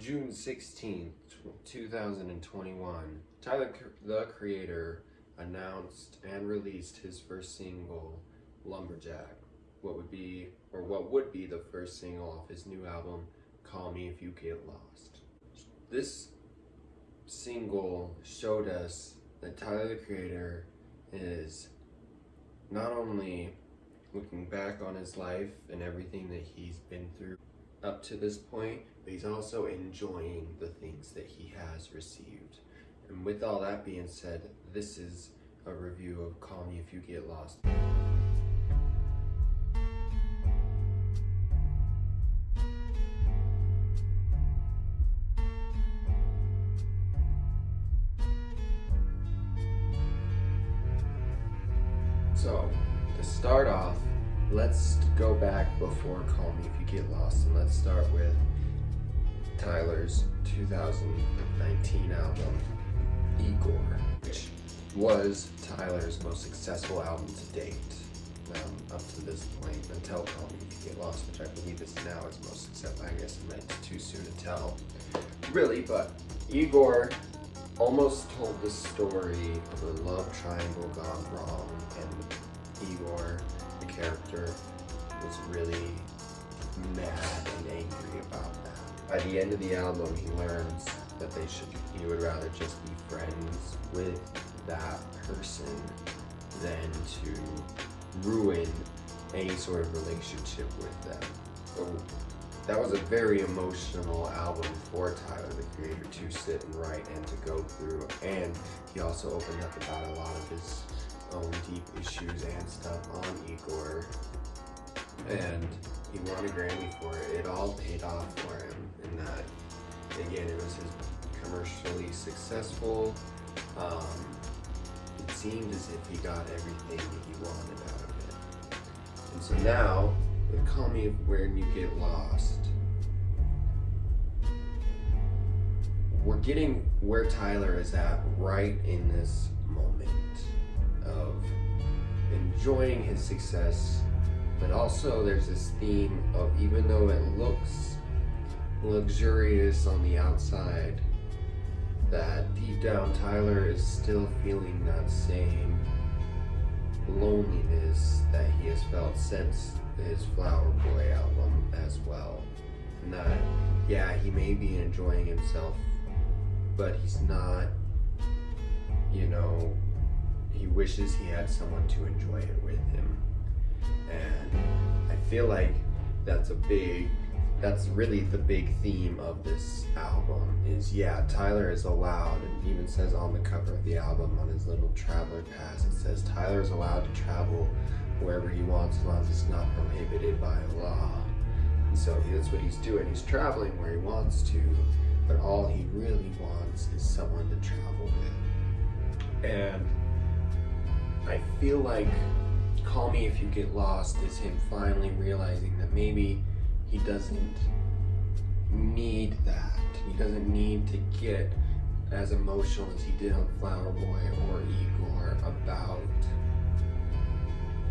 June 16th, 2021, Tyler, the Creator, announced and released his first single, Lumberjack, what would be the first single off his new album, Call Me If You Get Lost. This single showed us that Tyler, the Creator, is not only looking back on his life and everything that he's been through up to this point, but he's also enjoying the things that he has received. And with all that being said, this is a review of Call Me If You Get Lost. So, to start off, let's go back before Call Me If You Get Lost, and let's start with Tyler's 2019 album, Igor, which was Tyler's most successful album to date, up to this point, until Call Me If You Get Lost, which I believe is now his most successful. I guess it's too soon to tell, really, but Igor almost told the story of a love triangle gone wrong, and Igor, the character, was really mad and angry about that. By the end of the album, he learns that he would rather just be friends with that person than to ruin any sort of relationship with them. So that was a very emotional album for Tyler, the Creator, to sit and write and to go through. And he also opened up about a lot of his own deep issues and stuff on Igor. And he won a Grammy for it. It all paid off for him. And that, again, it was his commercially successful. It seemed as if he got everything that he wanted out of it. And so now, with Call Me When You Get Lost, we're getting where Tyler is at right in this moment of enjoying his success, but also there's this theme of, even though it looks luxurious on the outside, that deep down Tyler is still feeling that same loneliness that he has felt since his Flower Boy album as well. And that, yeah, he may be enjoying himself, but he's not, he wishes he had someone to enjoy it with him. And I feel like that's really the big theme of this album is, yeah, Tyler is allowed, and even says on the cover of the album, on his little traveler pass, it says Tyler is allowed to travel wherever he wants as long as it's not prohibited by law. And so that's what he's doing. He's traveling where he wants to, but all he really wants is someone to travel with. And I feel like Call Me If You Get Lost is him finally realizing that maybe he doesn't need that. He doesn't need to get as emotional as he did on Flower Boy or Igor about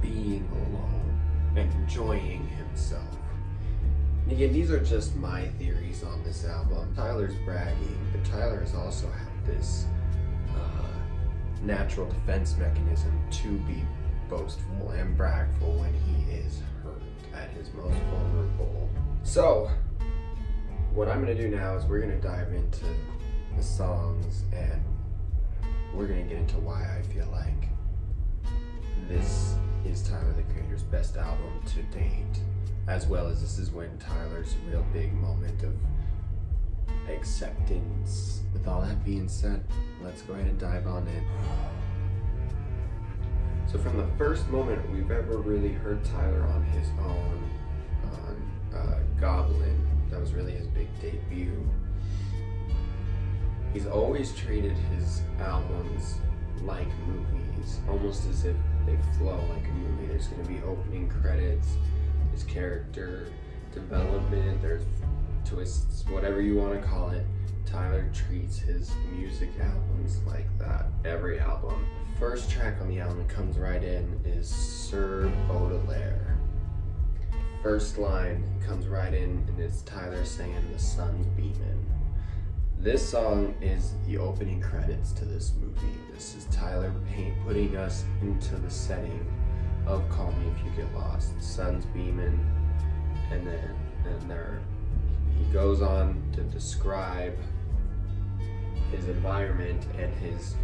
being alone and enjoying himself. And again, these are just my theories on this album. Tyler's bragging, but Tyler has also had this natural defense mechanism to be boastful and bragful when he is hurt at his most vulnerable. So, what I'm going to do now is we're going to dive into the songs, and we're going to get into why I feel like this is Tyler, the Creator's best album to date, as well as this is when Tyler's real big moment of acceptance. With all that being said, let's go ahead and dive on in. So from the first moment we've ever really heard Tyler on his own, on Goblin, that was really his big debut, he's always treated his albums like movies, almost as if they flow like a movie. There's going to be opening credits, there's character development, there's twists, whatever you want to call it. Tyler treats his music albums like that, every album. First track on the album that comes right in is Sir Baudelaire. First line comes right in, and it's Tyler saying the sun's beaming. This song is the opening credits to this movie. This is Tyler putting us into the setting of Call Me If You Get Lost. The sun's beaming, and he goes on to describe his environment and his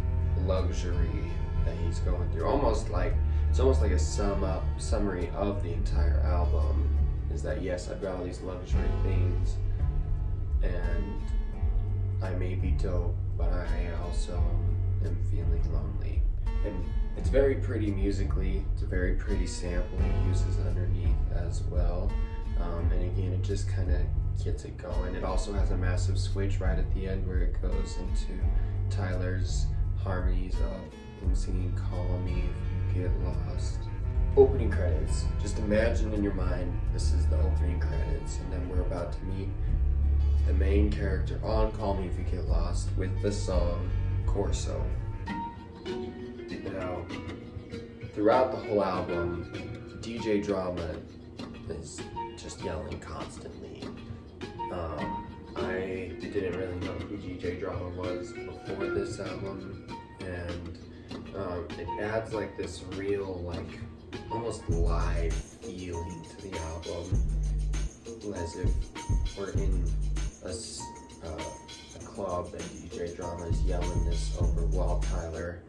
luxury that he's going through. It's almost like a summary of the entire album. Is that yes, I've got all these luxury things, and I may be dope, but I also am feeling lonely. And it's very pretty musically. It's a very pretty sample he uses underneath as well. And again, it just kind of gets it going. It also has a massive switch right at the end where it goes into Tyler's harmonies of him singing Call Me If You Get Lost. Opening credits. Just imagine in your mind this is the opening credits, and then we're about to meet the main character on Call Me If You Get Lost with the song Corso. Now, throughout the whole album, DJ Drama is just yelling constantly. I didn't really know who DJ Drama was before this album, and it adds like this real, like, almost live feeling to the album, as if we're in a club and DJ Drama is yelling this over while Tyler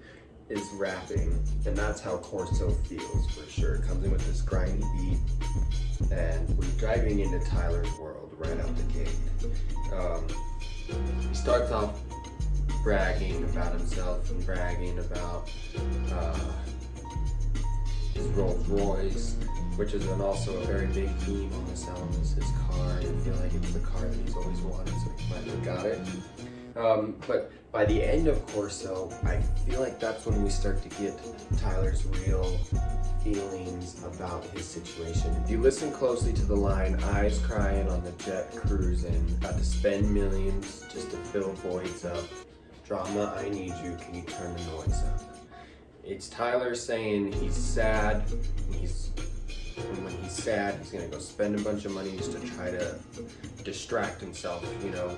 is rapping, and that's how Corso feels for sure. It comes in with this grindy beat, and we're driving into Tyler's world right out the gate. He starts off bragging about himself and bragging about his Rolls Royce, which is also a very big theme on this album, is his car. I feel like it's the car that he's always wanted, so he finally got it. But by the end of Corso, I feel like that's when we start to get Tyler's real feelings about his situation. If you listen closely to the line, eyes crying on the jet cruising, about to spend millions just to fill voids up. Drama, I need you, can you turn the noise up? It's Tyler saying he's sad, and when he's sad, he's gonna go spend a bunch of money just to try to distract himself,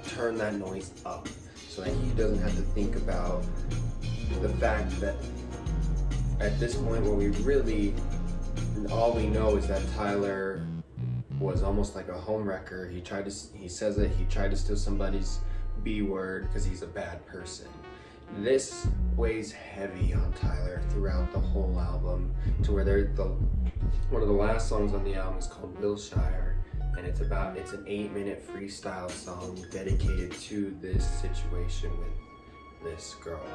turn that noise up so that he doesn't have to think about the fact that at this point where all we know is that Tyler was almost like a homewrecker. He says that he tried to steal somebody's B word because he's a bad person. This weighs heavy on Tyler throughout the whole album, to where one of the last songs on the album is called Wilshire, and it's an 8-minute freestyle song dedicated to this situation with this girl.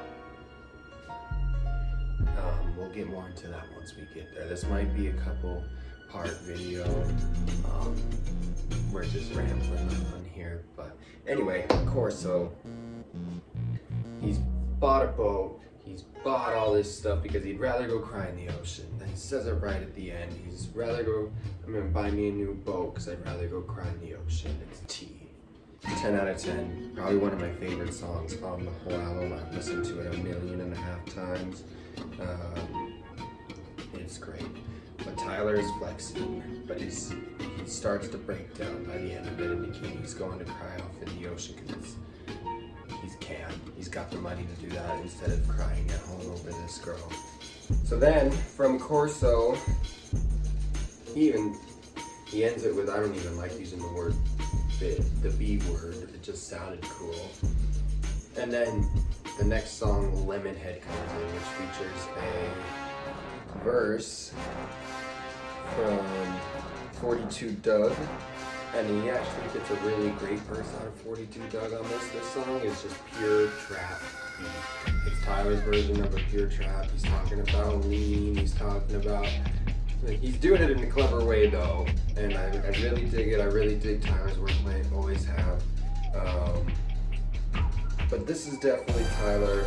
We'll get more into that once we get there. This might be a couple part video. We're just rambling on here, but anyway, Corso. He's bought a boat. He's bought all this stuff because he'd rather go cry in the ocean. And he says it right at the end. I'm gonna buy me a new boat because I'd rather go cry in the ocean. It's T. 10 out of 10. Probably one of my favorite songs on the whole album. I've listened to it 1.5 million times. It's great. But Tyler is flexing, but he starts to break down by the end of it, and again, he's going to cry off in the ocean because he's got the money to do that instead of crying at home over this girl. So then, from Corso, he ends it with, I don't even like using the word the B word, it just sounded cool. And then the next song, Lemonhead, comes in, which features a verse from 42 Dugg, and he actually gets a really great verse out of 42 Dugg on this. This song is just pure trap beat. It's Tyler's version of a pure trap. He's talking about lean, he's doing it in a clever way though, and I really dig it. I really dig Tyler's wordplay, always have. But this is definitely Tyler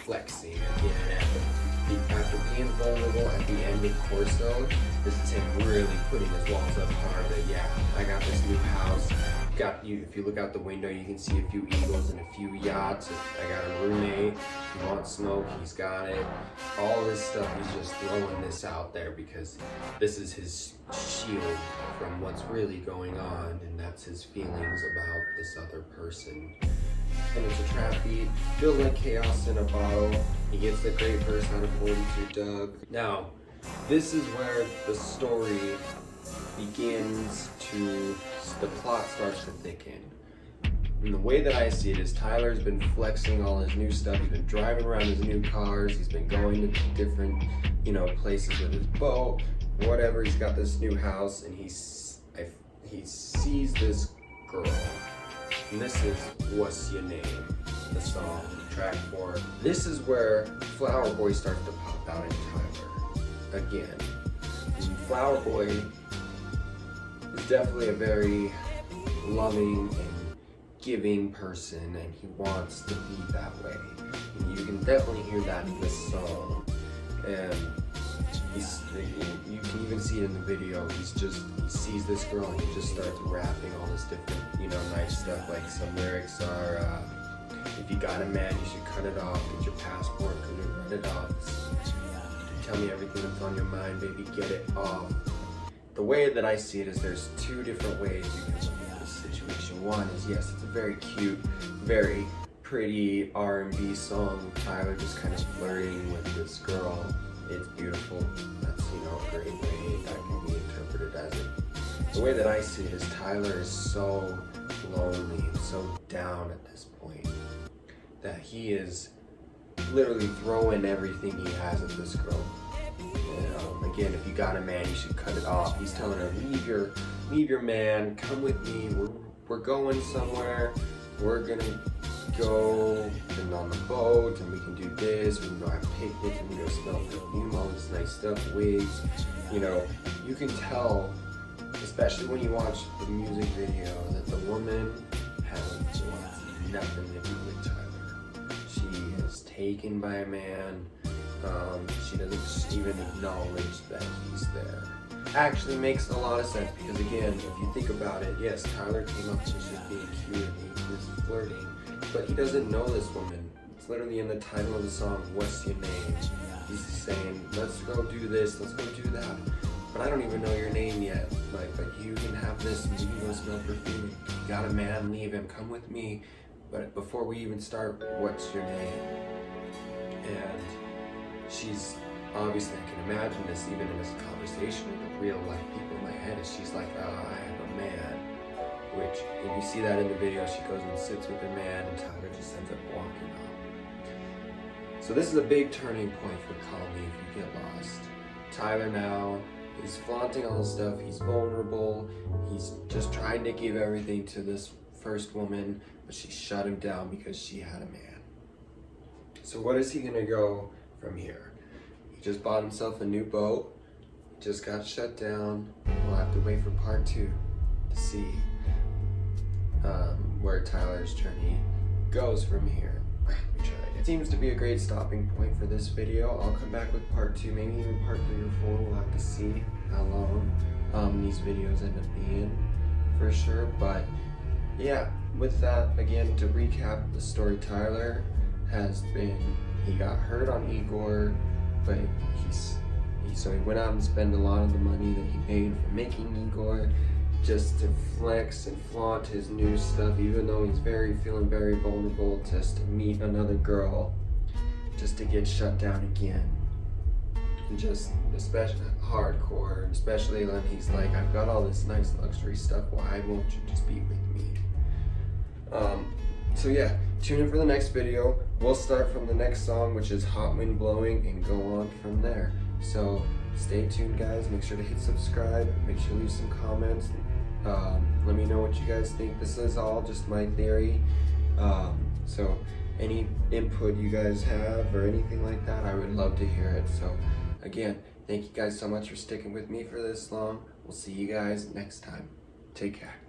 flexing again. After being vulnerable at the end of Corso, this is him really putting his walls up hard that, yeah, I got this new house. If you look out the window, you can see a few eagles and a few yachts. I got a roommate. If you want smoke, he's got it. All this stuff, he's just throwing this out there because this is his shield from what's really going on, and that's his feelings about this other person. and it's a trap beat. Feels like chaos in a bottle. He gets the great verse out of 42 Dugg. Now, this is where the story begins to, the plot starts to thicken. And the way that I see it is Tyler's been flexing all his new stuff. He's been driving around his new cars. He's been going to different, places with his boat, whatever. He's got this new house, and he sees this girl. And this is What's Your Name, the song, track 4. This is where Flower Boy starts to pop out in Tyler again. And Flower Boy is definitely a very loving and giving person, and he wants to be that way. And you can definitely hear that in this song. And you can even see it in the video. He sees this girl and he just starts rapping all this different, nice stuff. Like some lyrics are, if you got a man, you should cut it off. Get your passport, couldn't run it off. Tell me everything that's on your mind, baby, get it off. The way that I see it is there's two different ways you can look at this situation. One is, yes, it's a very cute, very pretty R&B song. Tyler just kind of flirting with this girl. It's beautiful. That's, a great way that can be interpreted as it. The way that I see it is Tyler is so lonely and so down at this point that he is literally throwing everything he has at this girl. Again, if you got a man, you should cut it off. He's telling her, leave your man, come with me. We're going somewhere. We're gonna go and on the boat, and we can do this. We can go have picnics, and we can go smell perfume, all this nice stuff, wigs. You can tell, especially when you watch the music video, that the woman has nothing to do with Tyler. She is taken by a man. She doesn't even acknowledge that he's there. Actually makes a lot of sense because, again, if you think about it, yes, Tyler came up and was just being cute and he was flirting, but he doesn't know this woman. It's literally in the title of the song, What's Your Name? He's saying, let's go do this, let's go do that, but I don't even know your name yet. But you can have this, and you can go smell perfume. You got a man, leave him, come with me. But before we even start, what's your name? And she's, obviously I can imagine this even in this conversation with the real life people in my head, is she's like, I have a man. Which, if you see that in the video, she goes and sits with her man and Tyler just ends up walking off. So this is a big turning point for Call Me If You Get Lost. Tyler now is flaunting all this stuff, he's vulnerable, he's just trying to give everything to this first woman, but she shut him down because she had a man. So what is he gonna go from here? He just bought himself a new boat, just got shut down. We'll have to wait for part 2 to see where Tyler's journey goes from here. It seems to be a great stopping point for this video. I'll come back with part 2, maybe even part 3 or 4. We'll have to see how long these videos end up being for sure. But yeah, with that, again, to recap the story, Tyler has been, he got hurt on Igor, but so he went out and spent a lot of the money that he paid for making Igor just to flex and flaunt his new stuff, even though he's feeling very vulnerable, just to meet another girl, just to get shut down again. And just, especially hardcore, especially when he's like, I've got all this nice luxury stuff, why won't you just be with me? So yeah, tune in for the next video. We'll start from the next song, which is Hot Wind Blowing, and go on from there. So stay tuned, guys. Make sure to hit subscribe. Make sure to leave some comments. Let me know what you guys think. This is all just my theory. So any input you guys have or anything like that, I would love to hear it. So again, thank you guys so much for sticking with me for this long. We'll see you guys next time. Take care.